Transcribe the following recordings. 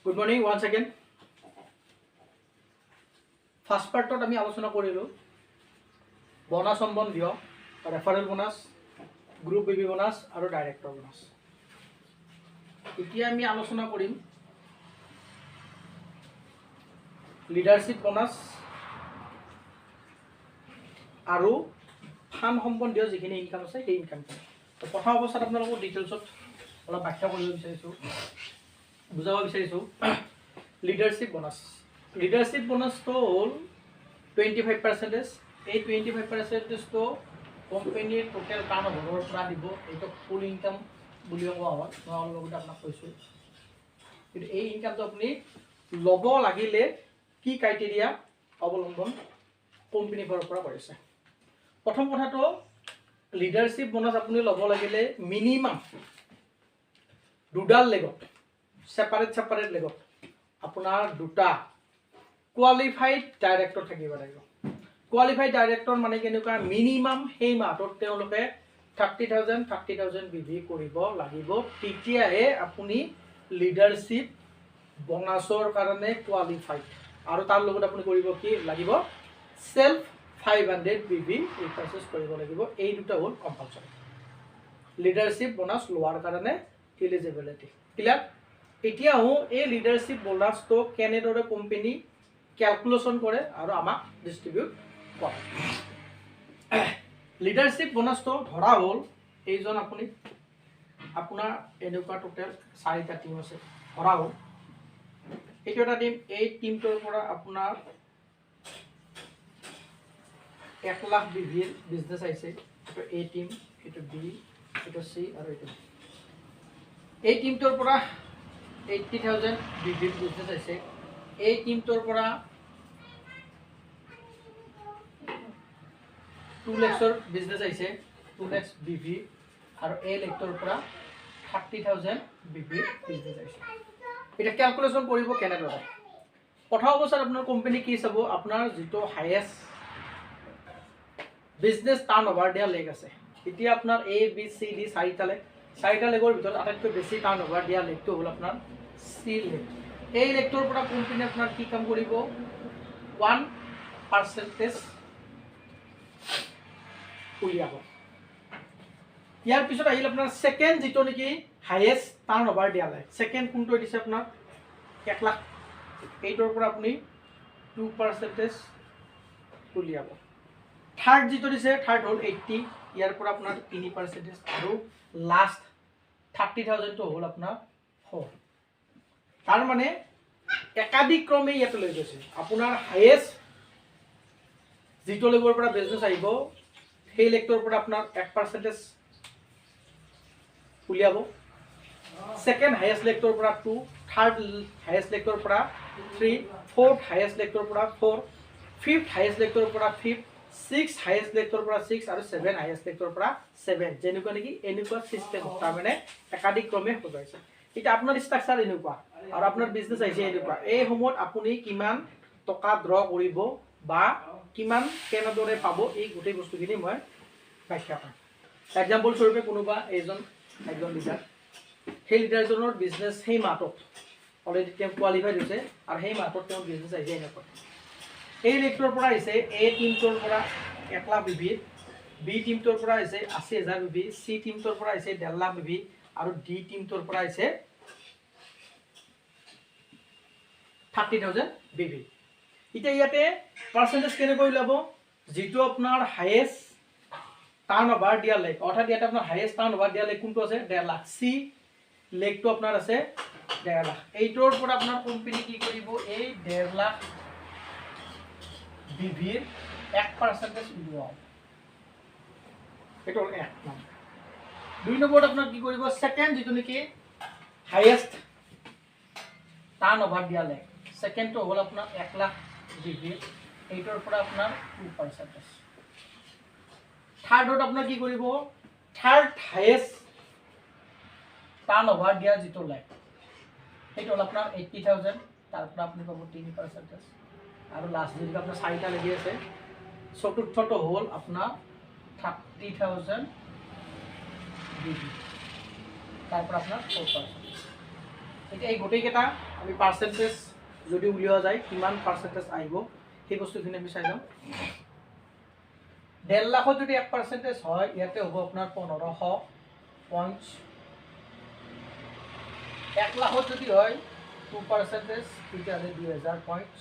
Good morning once again. First part to আমি আলোচনা কৰিলো বোনাস সম্বন্ধীয় ৰেফাৰেল বোনাস, গ্ৰুপ বিবি বোনাস আৰু ডাইৰেক্টৰ বোনাস। এতিয়া আমি আলোচনা কৰিম লিডাৰশ্বিপ বোনাস আৰু ফান্ড সম্বন্ধীয় যিখিনি ইনকাম আছে সেই ইনকাম। তো প্ৰথম অৱস্থাত আপোনালোকক ডিটেইলছত অলপ ব্যাখ্যা কৰিব বিচাৰিছোঁ, বুজাব বিচাৰিছোঁ। লিডাৰশ্বিপ বোনাস, লিডাৰশ্বিপ বোনাসটো হ'ল 25%। এই 25% কোম্পানীৰ টোটেল টাৰ্ণ ওভাৰৰ পৰা দিব। এইটো ফুল ইনকাম বুলিও কোৱা হয়, মই অলপ আগতে আপোনাক কৈছোঁ। কিন্তু এই ইনকামটো আপুনি ল'ব লাগিলে কি ক্ৰাইটেৰিয়া অৱলম্বন কোম্পানীৰ ফালৰ পৰা কৰিছে। প্ৰথম কথাটো লিডাৰশ্বিপ বোনাস আপুনি ল'ব লাগিলে মিনিমাম দুডাল লেগত ছেপাৰেট লেগত আপোনাৰ দুটা কোৱালিফাইড ডাইৰেক্টৰ থাকিব লাগিব। কোৱালিফাইড ডাইৰেক্টৰ মানে কেনেকুৱা, মিনিমাম সেই মাহটোত তেওঁলোকে 30,000 বিভি কৰিব লাগিব, তেতিয়াহে আপুনি লিডাৰশ্বিপ বোনাছৰ কাৰণে কোৱালিফাইড। আৰু তাৰ লগত আপুনি কৰিব কি লাগিব, সেলফ 500 বিভি ৰিপাৰ্চেছ কৰিব লাগিব। এই দুটা হ'ল কম্পালচৰি লিডাৰশ্বিপ বোনাছ লোৱাৰ কাৰণে এলিজিবিলিটি। ক্লিয়াৰ? এতিয়া এই লিডাৰশ্বিপ বোনাছটো কেনেদৰে কোম্পানী ক্যালকুলেশন কৰে আৰু আমাক ডিস্ট্ৰিবিউট কৰে। লিডাৰশ্বিপ বোনাছটো ধৰা হ'ল এইজন আপুনি আপোনাৰ এনেকুৱা টোটেল 4টা টিম আছে ধৰা হ'ল। এইটো এটা টিম, এই টিমটোৰ পৰা আপোনাৰ 1 লাখ বিভিৰ বিজনেছ আহিছে। এইটো এ টিম, এইটো বি, এইটো চি আৰু এইটো ডি। এই টিমটোৰ পৰা 80,000 বিভিৰ বিজনেছ আহিছে। এই টিমটোৰ পৰা 2 লাখৰ বিজনেছ আহিছে, 2 লাখ বিভি। আৰু এই লেক্টৰ পৰা 30,000 বিভিৰ বিজনেছ আহিছে। এতিয়া ক্যালকুলেশন কৰিব কেনেদৰে। প্ৰথম অৱস্থাত আপোনাৰ কোম্পানী কি চাব, আপোনাৰ যিটো হাইয়েষ্ট বিজনেছ টাৰ্ণ ওভাৰ দিয়া লেগ আছে। এতিয়া আপোনাৰ এ বি চি ডি 4টা লেগৰ ভিতৰত আটাইতকৈ বেছি টাৰ্ণ ওভাৰ দিয়া লেগটো হ'ল আপোনাৰ চি লেগ। এই লেগটোৰ পৰা কোম্পানী আপোনাৰ কি কাম কৰিব, 1% উলিয়াব। ইয়াৰ পিছত আহিল আপোনাৰ সেকেন্ড যিটো নেকি হাইয়েষ্ট টাৰ্ণ ওভাৰ দিয়া লেগ। সেকেন্ড কোনটো দিছে আপোনাৰ 1 লাখ, এইটোৰ পৰা আপুনি 2% উলিয়াব। থাৰ্ড যিটো দিছে, থাৰ্ড হ'ল 80, ইয়াৰ পৰা আপোনাৰ 3%। আৰু লাষ্ট 30,000টো হ'ল আপোনাৰ 4। তাৰ মানে একাধিক ক্ৰমে ইয়াতে লৈ গৈছে। আপোনাৰ হাইয়েষ্ট যিটো লেগৰ পৰা বিজনেছ আহিব সেই লেগটোৰ পৰা আপোনাৰ 1% উলিয়াব। সেকেন্ড হাইয়েষ্ট লেগটোৰ পৰা 2, থাৰ্ড হাইয়েষ্ট লেগটোৰ পৰা 3, ফোৰ্থ হাইয়েষ্ট লেগটোৰ পৰা 4, ফিফথ হাইয়েষ্ট লেগটোৰ পৰা 5, সিক্স হাইয়েষ্ট লেগটোৰ পৰা 6 আৰু 7 হাইয়েষ্ট লেগটোৰ পৰা 7। যেনেকুৱা নেকি এনেকুৱা সিস্টেম, তাৰমানে একাধিক ক্ৰমে সজাইছে। এতিয়া আপোনাৰ ষ্ট্ৰাকচাৰ এনেকুৱা আৰু আপোনাৰ বিজনেছ আহিছে এনেকুৱা। এই সময়ত আপুনি কিমান টকা ড্ৰ কৰিব বা কিমান কেনেদৰে পাব, এই গোটেই বস্তুখিনি মই ব্যাখ্যা কৰিম। এক্সাম্পল স্বৰূপে কোনোবা একজন লিডাৰ, সেই লিডাৰজনৰ বিজনেছ সেই মাহটোত অলৰেডি তেওঁ কোৱালিফাইড হৈছে আৰু সেই মাহটোত তেওঁৰ বিজনেছ আহিছে এনেকুৱা। এই লেগটোৰ পৰা আহিছে এ টিমটোৰ পৰা 1 লাখ বিভি, বি টিমটোৰ পৰা আহিছে 80,000 বিভি, চি টিমটোৰ পৰা আহিছে 1.5 লাখ বিভি আৰু ডি টিমটোৰ পৰা আহিছে 30,000 বিভি। এতিয়া ইয়াতে পাৰ্চেন্টেজ কেনেকৈ ওলাব, যিটো আপোনাৰ হাইয়েষ্ট টাৰ্ণ ওভাৰ দিয়া লেগ, অৰ্থাৎ ইয়াতে আপোনাৰ হাইয়েষ্ট টাৰ্ণ ওভাৰ দিয়া লেগ কোনটো আছে, 1.5 লাখ। চি লেগটো আপোনাৰ আছে 1.5 লাখ। এইটোৰ পৰা আপোনাৰ কোম্পানী কি কৰিব, এই 1.5 লাখ বিভিৰ 1% উলিয়াব। এইটো হ'ল 1 নম্বৰ। 2 নম্বৰত আপোনাৰ কি কৰিব, সেকেন্ড যিটো নেকি হাইয়েষ্ট টাৰ্ণ ওভাৰ দিয়া লেগ, সেকেন্ডটো হ'ল আপোনাৰ 1 লাখ বিভিৰ, এইটোৰ পৰা আপোনাৰ 2%। থাৰ্ডত আপোনাৰ কি কৰিব, থাৰ্ড হাইয়েষ্ট টাৰ্ণ ওভাৰ দিয়া যিটো লেগ সেইটো হ'ল আপোনাৰ 80,000, তাৰ পৰা আপুনি পাব 3%। আৰু লাষ্ট যদি আপোনাৰ 4টা লাগি আছে, চতুৰ্থটো হ'ল আপোনাৰ 30,000 বিভি, তাৰ পৰা আপোনাৰ 4%। এতিয়া এই গোটেইকেইটা আমি পাৰ্চেণ্টেজ যদি উলিওৱা যায় কিমান পাৰ্চেণ্টেজ আহিব সেই বস্তুখিনি আমি চাই যাওঁ 1.5 লাখত যদি 1% হয় ইয়াতে হ'ব আপোনাৰ 1500 পইণ্টছ 1 লাখত যদি হয় 2% তেতিয়াহ'লে 2000 পইণ্টছ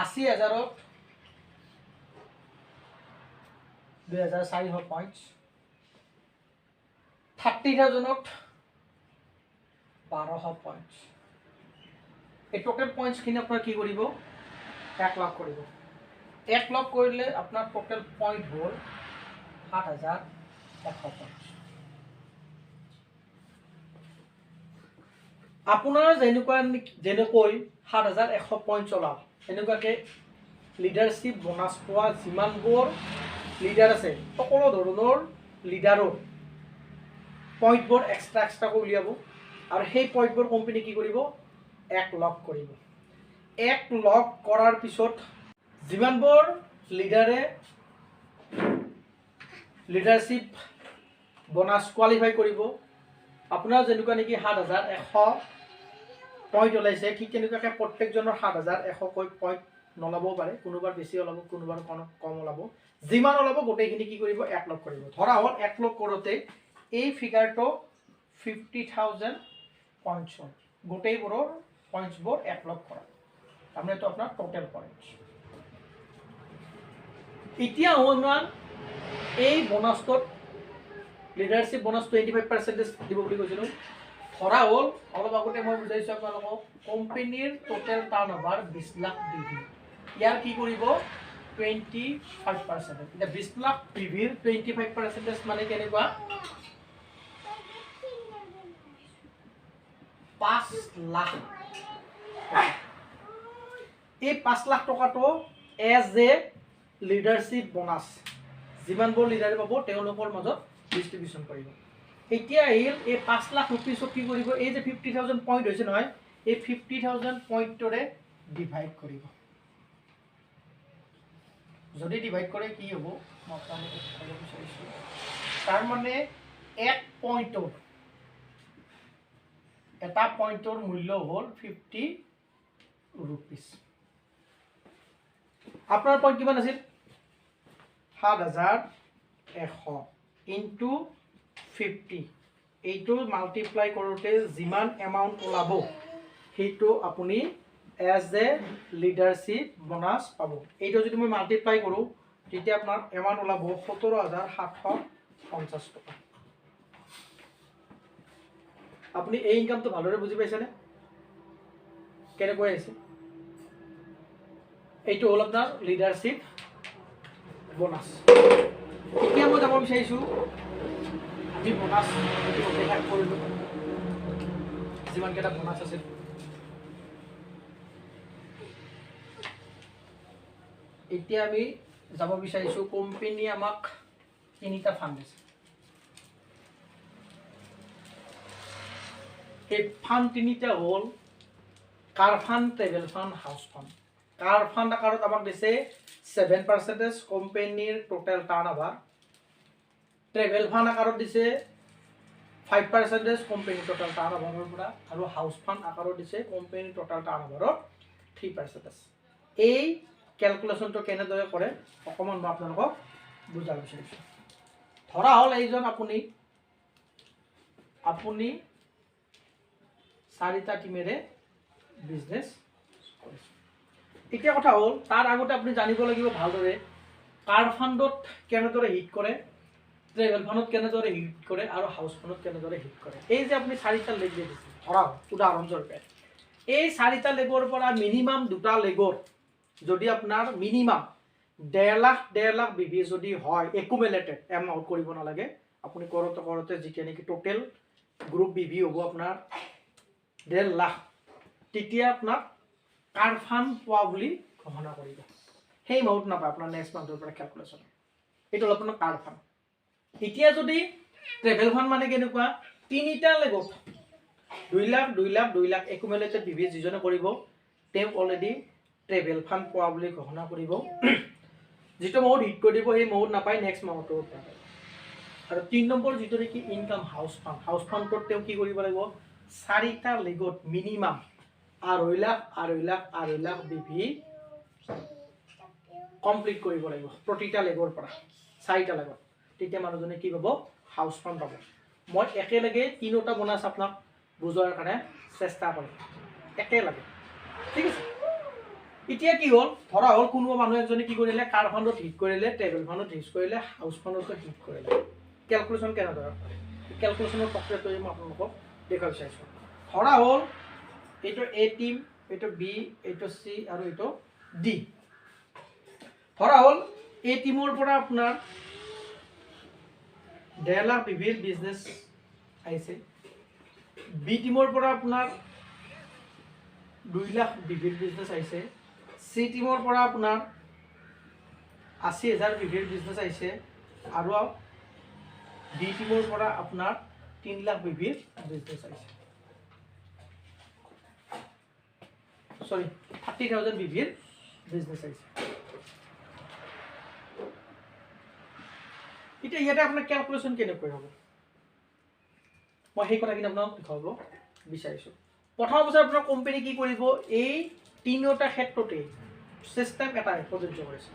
80,000ত 2400 পইণ্টছ 30,000ত 1200 পইণ্টছ এই টোটেল পইণ্টছখিনি আপোনাৰ কি কৰিব 1 লাখ কৰিব 1 লাখ কৰিলে আপোনাৰ টোটেল পইণ্ট হ'ল 7,100 পইণ্ট আপোনাৰ যেনেকৈ 7,100 পইণ্ট চলাওক এনেকুৱাকৈ লিডাৰশ্বিপ বোনাছ পোৱা যিমানবোৰ লিডাৰ আছে সকলো ধৰণৰ লিডাৰৰ পইণ্টবোৰ এক্সট্ৰাকৈ উলিয়াব আৰু সেই পইণ্টবোৰ কোম্পানী কি কৰিব 1 লাখ কৰিব 1 লাখ কৰাৰ পিছত যিমানবোৰ লিডাৰে লিডাৰশ্বিপ বোনাছ কোৱালিফাই কৰিব আপোনাৰ যেনেকুৱা নেকি 7,100 পইণ্ট ওলাইছে ঠিক তেনেকুৱাকৈ প্ৰত্যেকজনৰ 7,100কৈ পইণ্ট নলাবও পাৰে কোনোবাৰ বেছি ওলাব কোনোবাৰ কম ওলাব যিমান ওলাব গোটেইখিনি কি কৰিব 1 লাখ কৰিব ধৰা হ'ল 1 লাখ কৰোঁতে এই ফিগাৰটো 50,000 পইণ্টছ হ'ল গোটেইবোৰৰ পইণ্টছবোৰ 1 লাখ কৰা তাৰমানে এইটো আপোনাৰ টোটেল পইণ্টছ এতিয়া অনুমান এই বোনাছটোত লিডাৰশ্বিপ বোনাছ 25% দিব বুলি কৈছিলোঁ ধৰা হ'ল অলপ আগতে মই বুজাইছোঁ আপোনালোকক কোম্পানীৰ টোটেল টাৰ্ণ অভাৰ 20 লাখ বিভি ইয়াৰ কি কৰিব 25% এতিয়া 20 লাখ বিভিৰ 25% মানে কেনেকুৱা 5 লাখ এই 5 লাখ টকাটো এজ এ লিডাৰশ্বিপ বোনাছ যিমানবোৰ লিডাৰে পাব তেওঁলোকৰ মাজত ডিষ্ট্ৰিবিউশ্যন কৰিব এতিয়া আহিল এই 5 লাখ ৰুপিজক কি কৰিব এই যে 50,000 পইণ্ট হৈছে নহয় এই 50,000 পইণ্টৰে ডিভাইড কৰিব যদি ডিভাইড কৰে কি হ'ব মই আপোনালোকক ক'ব বিচাৰিছোঁ তাৰমানে 1 পইণ্টৰ এটা পইণ্টৰ মূল্য হ'ল 50 ৰুপিজ আপোনাৰ পইণ্ট কিমান আছিল 7,100 ইনটু 50 এইটো মাল্টিপ্লাই কৰোঁতে যিমান এমাউণ্ট ওলাব সেইটো আপুনি এজ এ লিডাৰশ্বিপ বোনাছ পাব এইটো যদি মই মাল্টিপ্লাই কৰোঁ তেতিয়া আপোনাৰ এমাউণ্ট ওলাব 17,750 টকা আপুনি এই ইনকামটো ভালদৰে বুজি পাইছেনে কেনেকৈ আহিছে এইটো হ'ল আপোনাৰ লিডাৰশ্বিপ বোনাছ এতিয়া মই যাব বিচাৰিছোঁ আমি বোনাছ শেষ কৰিলোঁ যিমানকেইটা বোনাছ আছিল এতিয়া আমি যাব বিচাৰিছোঁ কোম্পানী আমাক 3টা ফাণ্ড দিছে এই ফাণ্ড 3টা হ'ল car fund travel fund house fund car fund আকাৰত আমাক দিছে 7% কোম্পানীৰ total turnover travel fund আকাৰত দিছে 5% কোম্পানীৰ টোটেল টাৰ্ণ অভাৰৰ পৰা আৰু হাউচ ফাণ্ড আকাৰত দিছে কোম্পানীৰ টোটেল টাৰ্ণ অভাৰৰ 3% এই ক্যালকুলেশনটো কেনেদৰে কৰে অকমান মই আপোনালোকক বুজাব বিচাৰিছোঁ ধৰা হ'ল এইজন আপুনি 4টা টিমেৰে বিজনেছ কৰিছে এতিয়া কথা হ'ল তাৰ আগতে আপুনি জানিব লাগিব ভালদৰে কাৰ ফাণ্ডত কেনেদৰে হিট কৰে ট্ৰেভেল ফাণ্ডত কেনেদৰে হিট কৰে আৰু হাউচ ফাণ্ডত কেনেদৰে হিট কৰে এই যে আপুনি 4টা লেগ দিছে ধৰা উদাহৰণস্বৰূপে এই 4টা লেগৰ পৰা মিনিমাম 2টা লেগৰ যদি আপোনাৰ মিনিমাম 1.5 লাখ বিভি যদি হয় একুমুলেটেড এমাউন্ট কৰিব নালাগে আপুনি কৰোতে যিকে নেকি টোটেল গ্ৰুপ বিভি হ'ব আপোনাৰ 1.5 লাখ তেতিয়া আপোনাৰ কাৰ ফাণ্ড পোৱা বুলি ঘোষণা কৰিব সেই এমাউন্ট নাপায় আপোনাৰ নেক্সট মান্থৰ পৰা ক্যালকুলেশন এইটো হ'ল আপোনাৰ কাৰ ফাণ্ড এতিয়া যদি ট্ৰেভেল ফাণ্ড মানে কেনেকুৱা 3টা লেগত 2 লাখ 2 লাখ 2 লাখ একুমুলেটেড বিভি যিজনে কৰিব তেওঁ অলৰেডি ট্ৰেভেল ফাণ্ড পোৱা বুলি ঘোষণা কৰিব যেটো মাউন্ট হিট কৰি দিব সেই মাউন্ট নাপায় নেক্সট মাউন্টৰ পৰা আৰু 3 নম্বৰ যেটো নেকি ইনকাম হাউচ ফাণ্ডত তেওঁ কি কৰিব লাগিব 4টা লেগত মিনিমাম 2.5 লাখ বিভি কমপ্লিট কৰিব লাগিব প্ৰতিটা লেগৰ পৰা 4টা লেগত তেতিয়া মানুহজনে কি পাব হাউস ফান্ড পাব মই একেলগে তিনিটা বোনাস আপোনাক বুজোৱাৰ কাৰণে চেষ্টা কৰিম একেলগে ঠিক আছে এতিয়া কি হ'ল ধৰা হ'ল কোনোবা মানুহ এজনে কি কৰিলে কাৰ ফান্ডত হিট কৰিলে ট্ৰেভেল ফান্ডত হিট কৰিলে হাউস ফান্ডত হিট কৰিলে ক্যালকুলেশন কেনেদৰে কৰে ক্যালকুলেশনৰ প্ৰক্ৰিয়াটো মই আপোনালোকক দেখাব বিচাৰিছোঁ ধৰা হ'ল এইটো এ টিম এইটো বি এইটো সি আৰু এইটো ডি ধৰা হ'ল এ টিমৰ পৰা আপোনাৰ 1.5 লাখ বিভিৰ বিজনেছ আহিছে বি টিমৰ পৰা আপোনাৰ 2 লাখ বিভিৰ বিজনেছ আহিছে সি টিমৰ পৰা আপোনাৰ 80,000 বিভিৰ বিজনেছ আহিছে আৰু ডি টিমৰ পৰা আপোনাৰ 3 লাখ বিভিৰ বিজনেছ আহিছে সৰি 30,000 বিভিৰ বিজনেছ আহিছে এতিয়া ইয়াতে আপোনাৰ ক্যালকুলেশন কেনেকৈ হ'ব মই সেই কথাখিনি আপোনাক দেখাব বিচাৰিছোঁ প্ৰথম অৱস্থাত আপোনাৰ কোম্পানী কি কৰিব এই তিনিটা ক্ষেত্ৰতে সিস্টেম এটা প্ৰযোজ্য কৰিছে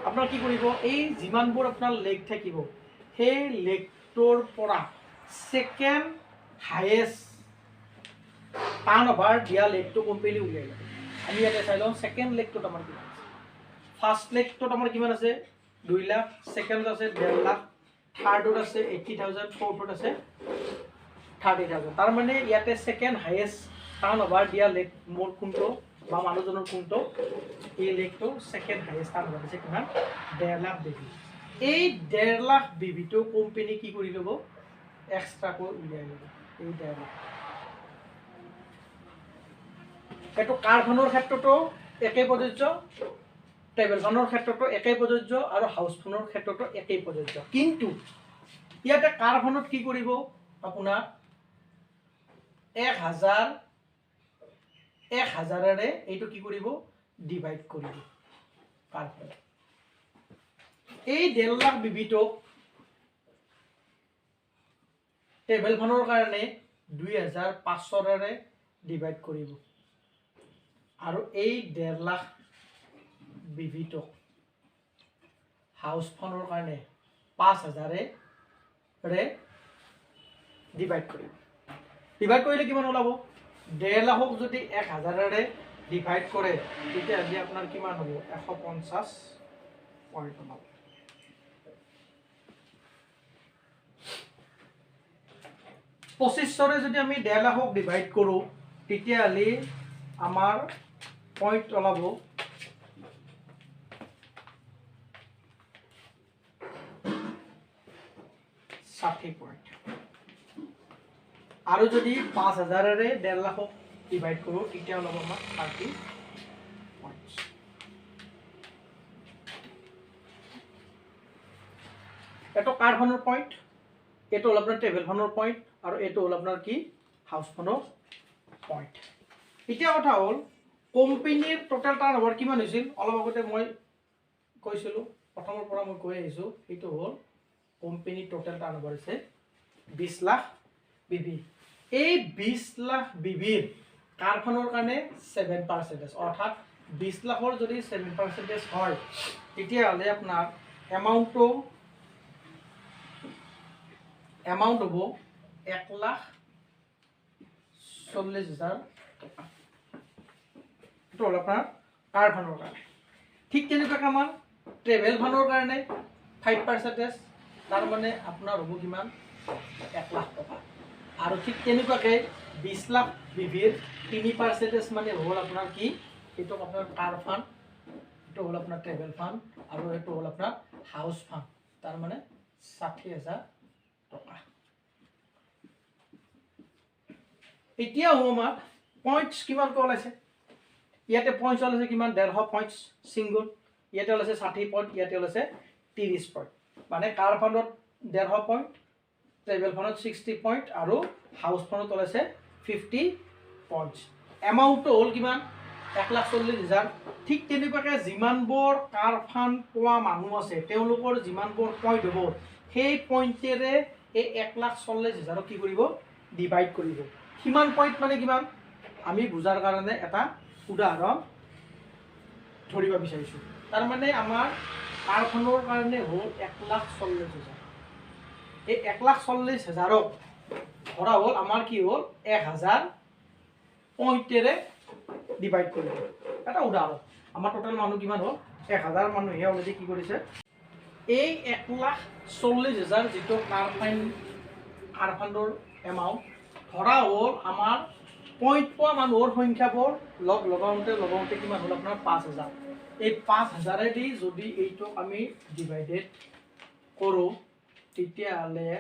আপোনাৰ কি কৰিব এই যিমানবোৰ আপোনাৰ লেগ থাকিব সেই লেগটোৰ পৰা সেকেন্ড হাইয়েস্ট টাৰ্নওভাৰ দিয়া লেগটো কোম্পানী উলিয়াই লয় আমি ইয়াতে চাই লওঁ সেকেন্ড লেগটোত আমাৰ কিমান আছে ফাৰ্স্ট লেগটোত আমাৰ কিমান আছে 2 লাখ সেকেন্ড আছে 1.5 লাখ থাৰ্ডত আছে 80,000 ফোৰ্থত আছে 30,000 তাৰ মানে ইয়াতে সেকেন্ড হাইয়েস্ট টাৰ্নওভাৰ দিয়া লেগ মোৰ কোনটো বা মানুহজনৰ কোনটো এই লেগটো সেকেন্ড হাইয়েস্ট টাৰ্নওভাৰ আছে কিমান 1.5 লাখ বিভি এই 1.5 লাখ বিভিটো কোম্পানী কি কৰি ল'ব এক্সট্ৰাকৈ উলিয়াই ল'ব এই 1.5 লাখ এটো কাৰখানৰ ক্ষেত্ৰতো একে প্ৰযোজ্য ট্ৰেভেল ফান্ডৰ ক্ষেত্ৰতো একে প্ৰযোজ্য আৰু হাউস ফান্ডৰ ক্ষেত্ৰতো একে প্ৰযোজ্য কিন্তু ইয়াতে কাৰখানত কি কৰিব আপোনাৰ 1000 এইটো কি কৰিব ডিভাইড কৰিব কাৰখানত এই 1.5 লাখ বিভিটো ট্ৰেভেল ফান্ডৰ কাৰণে 2500 ডিভাইড কৰিব আৰু এই 1.5 লাখ বিভিটো হাউস ফান্ডৰ কাৰণে 5000 ডিভাইড কৰিব ডিভাইড কৰিলে কিমান ওলাব 1.5 লাখক যদি 1000 ডিভাইড কৰে তেতিয়া আজি আপোনাৰ কিমান হ'ব 150 পইণ্ট ওলাব 2500 যদি আমি 1.5 লাখক ডিভাইড কৰো তেতিয়া হলি আমাৰ পইণ্ট ওলাব 60 পইণ্ট আৰু যদি 5000 1.5 লাখক ডিভাইড কৰো তেতিয়া ওলাব আমাৰ 30 পইণ্ট এটো কাৰখানৰ পইণ্ট এটো হল আপোনাৰ ট্ৰেভেল ফান্ডৰ পইণ্ট আৰু এটো হল আপোনাৰ কি হাউস ফান্ডৰ পইণ্ট এতিয়া কথা হল কোম্পানীৰ টোটাল টাৰ্নওভাৰ কিমান হৈছিল অলপ আগতে মই কৈছিলো প্ৰথমৰ পৰা মই কৈ আহিছো এটো হল কোম্পানী টোটাল টাৰ্নওভাৰ আছে 20 লাখ বিভি এই 20 লাখ বিভিৰ কাৰখানৰ কাৰণে 7% অৰ্থাৎ 20 লাখৰ যদি 7% হয় তেতিয়া হলে আপোনাৰ এমাউন্ট হ'ব 1,40,000 টকা এটো হল আপোনাৰ কাৰখানৰ কাৰণে ঠিক তেনেকৈ আমাৰ ট্ৰেভেল ফান্ডৰ কাৰণে 5% তাৰ মানে আপোনাৰ হ'ব কিমান 1 লাখ টকা আৰু ঠিক তেনেকুৱাকৈ 20 লাখ বিভিৰ 3% মানে হ'ল আপোনাৰ কি এটো আপোনাৰ কাৰ ফান্ড এটো হ'ল আপোনাৰ ট্ৰেভেল ফান্ড আৰু এটো হ'ল আপোনাৰ হাউস ফান্ড তাৰ মানে 60,000 টকা এতিয়া আমাৰ পইণ্টস কিমান কল আছে ইয়াতে পইণ্টস আছে কিমান 150 পইণ্টস সিঙ্গল ইয়াতে আছে 60 পইণ্ট ইয়াতে আছে 30 পইণ্ট মানে কাৰ ফান্ডত 150 পইণ্ট ট্ৰেভেল ফান্ডত 60 পইণ্ট আৰু হাউস ফান্ডত আছে 50 পইণ্টস এমাউন্ট হল কিমান 1,40,000 ঠিক তেনেকুৱাকৈ যিমানবোৰ কাৰ ফান্ড পোৱা মানুহ আছে তেওঁলোকৰ যিমানবোৰ পইণ্ট হ'ব সেই পইণ্টেৰে এই 1,40,000 কি কৰিব ডিভাইড কৰিব সিমান পইণ্ট মানে কিমান আমি বুজাৰ কাৰণে এটা উদাহৰণ ধৰিব বিচাৰিছোঁ। তাৰমানে আমাৰ কাৰখনৰ কাৰণে হ'ল 1,40,000। এই 1,40,000ক ধৰা হ'ল আমাৰ কি হ'ল 1,000 পইণ্টেৰে ডিভাইড কৰিব। এটা উদাহৰণ আমাৰ টোটেল মানুহ কিমান হ'ল 1,000 মানুহে অলৰেডি কি কৰিছে এই 1,40,000 যিটো কাৰফাণ্ডৰ এমাউণ্ট ধৰা হ'ল আমাৰ পইণ্ট পোৱা মানুহৰ সংখ্যাবোৰ লগাওঁতে কিমান হ'ল আপোনাৰ 5,000। এই 5,000এদি যদি এইটোক আমি ডিভাইডেড কৰোঁ তেতিয়াহ'লে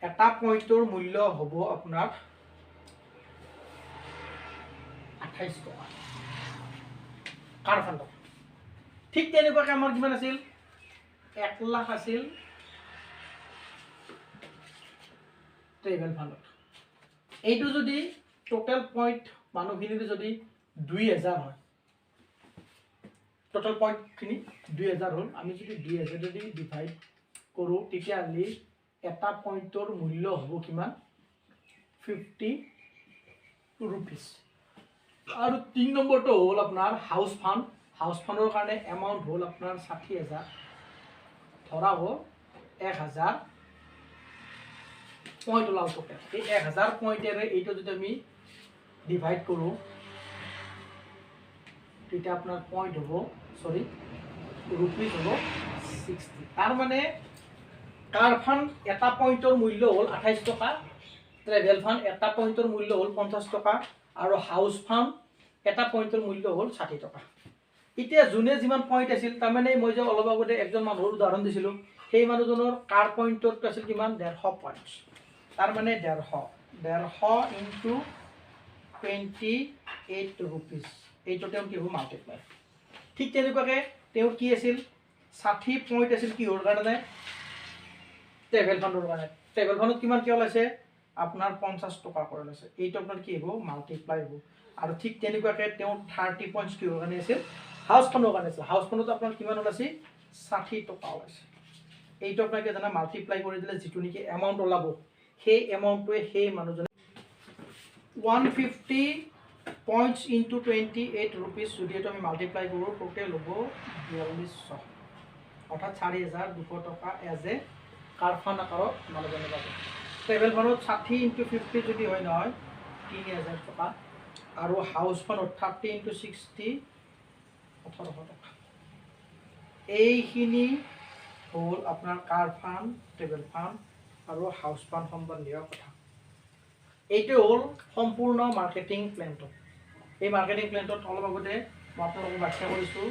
এটা পইণ্টৰ মূল্য হ'ব আপোনাৰ 28 টকা কাৰফাণ্ডত। ঠিক তেনেকুৱাকৈ আমাৰ কিমান আছিল 1,00,000 আছিল ট্ৰেভেল ফাণ্ডত। এইটো যদি টোটেল পইণ্ট মানুহখিনিৰ যদি 2,000 হয়, টোটেল পইণ্টখিনি 2,000 হ'ল। আমি যদি 2,000 যদি ডিভাইড কৰোঁ তেতিয়াহ'লে এটা পইণ্টৰ মূল্য হ'ব কিমান 50 ৰুপিজ। আৰু 3 নম্বৰটো হ'ল আপোনাৰ হাউচ ফাণ্ড। হাউচ ফাণ্ডৰ কাৰণে এমাউণ্ট হ'ল আপোনাৰ 60,000। ধৰা হ'ল 1,000 পইণ্ট ওলাল টোটেল। এই 1,000 পইণ্টেৰে এইটো যদি আমি ডিভাইড কৰোঁ তেতিয়া আপোনাৰ পইণ্ট হ'ব ৰুপিজ হ'ব 60। তাৰমানে কাৰফাণ্ড এটা পইণ্টৰ মূল্য হ'ল 28 টকা, ট্ৰেভেল ফাণ্ড এটা পইণ্টৰ মূল্য হ'ল 50 টকা, আৰু হাউচ ফাণ্ড এটা পইণ্টৰ মূল্য হ'ল 60 টকা। এতিয়া যোনে যিমান পইণ্ট আছিল, তাৰমানে মই যে অলপ আগতে একজন মানুহৰ উদাহৰণ দিছিলোঁ, সেই মানুহজনৰ কাৰ পইণ্টত আছিল কিমান 150 পইণ্ট। তাৰমানে 150 ইনটু 28 ৰুপিজ, এইটো তেওঁ কি হ'ব মাল্টিপ্লাই। ঠিক তেনেকুৱাকৈ তেওঁ কি আছিল 60 পইণ্ট আছিল কিহৰ কাৰণে ট্ৰেভেল ফাণ্ডৰ কাৰণে। ট্ৰেভেল ফাণ্ডত কিমান কি ওলাইছে আপোনাৰ 50 টকা কৰি ওলাইছে, এইটো আপোনাৰ কি হ'ব মাল্টিপ্লাই হ'ব। আৰু ঠিক তেনেকুৱাকৈ তেওঁ 30 পইণ্টছ কিহৰ কাৰণে আছিল হাউচ ফাণ্ডৰ কাৰণে আছিল। হাউচ ফাণ্ডত আপোনাৰ কিমান ওলাইছে 60 টকা ওলাইছে। এইটো আপোনালোকে জানা মাল্টিপ্লাই কৰি দিলে যিটো নেকি এমাউণ্ট ওলাব সেই এমাউণ্টটোৱে সেই মানুহজনে 150 পইণ্টছ ইনটু 28 ৰুপিজ যদি এইটো আমি মাল্টিপ্লাই কৰোঁ টোটেল হ'ব 4200, অৰ্থাৎ 4,200 টকা এজ এ কাৰফাণ্ড আকাৰত মানুহজনে পাব। ট্ৰেভেল ফাণ্ডত 60 ইনটু 50 যদি হয় নহয় 3,000 টকা, আৰু হাউচ ফাণ্ডত 30 ইনটু 60 1800 টকা। এইখিনি হ'ল আপোনাৰ কাৰ ফাণ্ড, ট্ৰেভেল ফাণ্ড আৰু হাউচ ফাণ্ড সম্বন্ধীয় কথা। এইটো হ'ল সম্পূৰ্ণ মাৰ্কেটিং প্লেনটো। এই মাৰ্কেটিং প্লেনটোত অলপ আগতে মই আপোনালোকক ব্যাখ্যা কৰিছোঁ,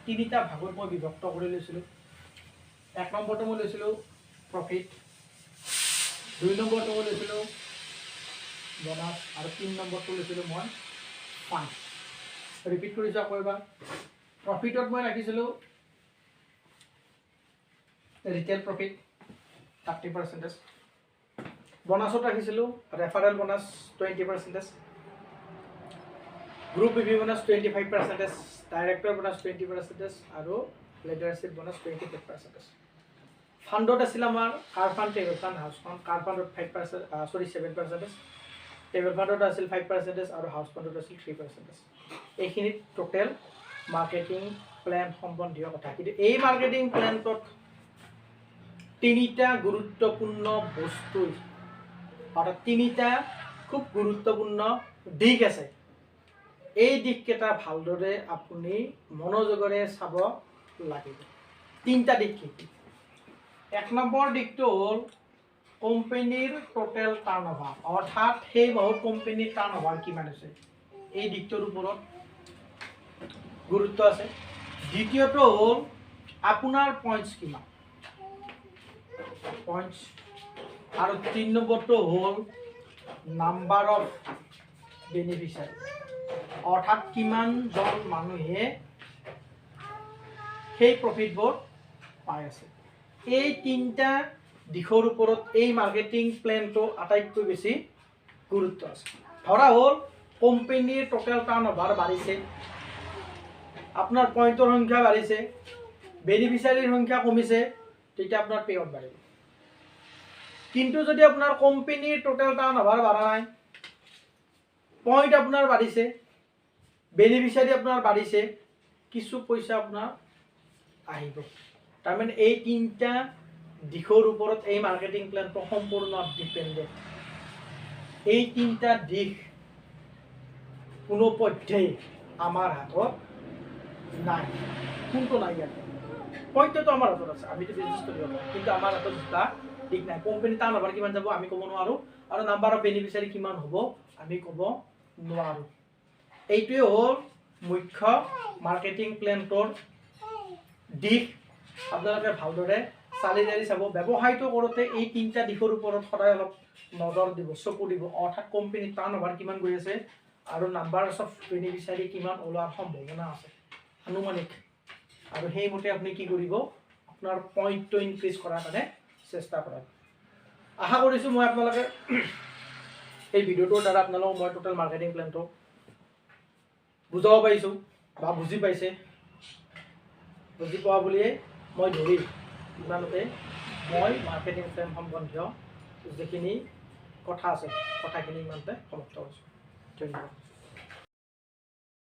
3টা ভাগত মই বিভক্ত কৰি লৈছিলোঁ। 1 নম্বৰটো মই লৈছিলোঁ প্ৰফিট, 2 নম্বৰটো মই লৈছিলোঁ বনাছ, আৰু 3 নম্বৰটো লৈছিলোঁ মই ফাণ্ড। ৰিপিট কৰিছোঁ আকৌ এবাৰ। প্ৰফিটত মই ৰাখিছিলোঁ ৰিটেল প্ৰফিট 30%, বনাছত ৰাখিছিলোঁ referral bonus 20%, group review bonus 25%, director bonus 20%, আৰু লিডাৰশ্বিপ বনাছ 25%। ফাণ্ডত আছিল আমাৰ car fund, travel fund, house fund. Car ফাণ্ডত 7%, ট্ৰেভেল ফাণ্ডত আছিল 5%, আৰু হাউচ ফাণ্ডত আছিল 3%। এইখিনিত টোটেল মাৰ্কেটিং প্লেন সম্বন্ধীয় কথা। কিন্তু এই মাৰ্কেটিং প্লেনটোত 3টা গুৰুত্বপূৰ্ণ বস্তু, অৰ্থাৎ 3টা খুব গুৰুত্বপূৰ্ণ দিশ আছে। এই দিশকেইটা ভালদৰে আপুনি মনোযোগেৰে চাব লাগিব। 3টা দিশ কি? 1 নম্বৰ দিশটো হ'ল কোম্পানীৰ টোটেল টাৰ্ণঅভাৰ, অৰ্থাৎ সেই মাহত কোম্পানীৰ টাৰ্ণঅভাৰ কিমান আছে, এই দিশটোৰ ওপৰত গুৰুত্ব আছে। দ্বিতীয়টো হ'ল আপোনাৰ পইণ্টছ কিমান, পইণ্টছ। আৰু 3 নম্বৰটো হ'ল নাম্বাৰ অফ বেনিফিচিয়াৰী, অৰ্থাৎ কিমানজন মানুহে সেই প্ৰফিটবোৰ পাই আছে। এই 3টা দিশৰ ওপৰত এই মাৰ্কেটিং প্লেনটো আটাইতকৈ বেছি গুৰুত্ব আছে। ধৰা হ'ল কোম্পানীৰ টোটেল টাৰ্ণঅভাৰ বাঢ়িছে, আপোনাৰ পইণ্টৰ সংখ্যা বাঢ়িছে, বেনিফিচিয়াৰীৰ সংখ্যা কমিছে, তেতিয়া আপোনাৰ পে আউট বাঢ়িব। কিন্তু যদি আপোনাৰ কোম্পানীৰ টোটেল টাৰ্ণঅভাৰ বাঢ়া নাই, পইণ্ট আপোনাৰ বাঢ়িছে, বেনিফিচিয়াৰী আপোনাৰ বাঢ়িছে, কিছু পইচা আপোনাৰ আহিব। তাৰমানে এই তিনিটা দিশৰ ওপৰত এই মাৰ্কেটিং প্লেনটো সম্পূৰ্ণ ডিপেণ্ডেণ্ট। এই তিনিটা দিশ কোনো পধ্যেই আমাৰ হাতত নাই। কোনটো নাই ইয়াত? পইণ্টটো আমাৰ হাতত আছে, আমিতো বিজনেছ কৰিব পাৰোঁ, কিন্তু আমাৰ হাতত দুটা দিশ নাই। কোম্পানী টাৰ্ণ অভাৰ কিমান যাব আমি ক'ব নোৱাৰোঁ, আৰু নাম্বাৰ অফ বেনিফিচিয়াৰী কিমান হ'ব আমি ক'ব নোৱাৰোঁ। এইটোৱে হ'ল মুখ্য মাৰ্কেটিং প্লেনটোৰ দিশ। আপোনালোকে ভালদৰে চালি জাৰি চাব। ব্যৱসায়টো কৰোঁতে এই তিনিটা দিশৰ ওপৰত সদায় অলপ নজৰ দিব, চকু দিব। অৰ্থাৎ কোম্পানীৰ টাৰ্ণ অভাৰ কিমান গৈ আছে আৰু নাম্বাৰ অফ বেনিফিচিয়াৰী কিমান ওলোৱাৰ সম্ভাৱনা আছে আনুমানিক, আৰু সেইমতে আপুনি কি কৰিব, আপোনাৰ পইণ্টটো ইনক্ৰিজ কৰাৰ কাৰণে চেষ্টা কৰক। আশা কৰিছোঁ মই আপোনালোকে এই ভিডিঅ'টোৰ দ্বাৰা আপোনালোকক মই টোটেল মাৰ্কেটিং প্লেনটো বুজাব পাৰিছোঁ বা বুজি পাইছে। বুজি পোৱা বুলিয়ে মই ধৰি ইমানতে মই মাৰ্কেটিং প্লেন সম্বন্ধীয় যিখিনি কথা আছে কথাখিনি ইমানতে সমাপ্ত কৰিছোঁ। ধন্যবাদ।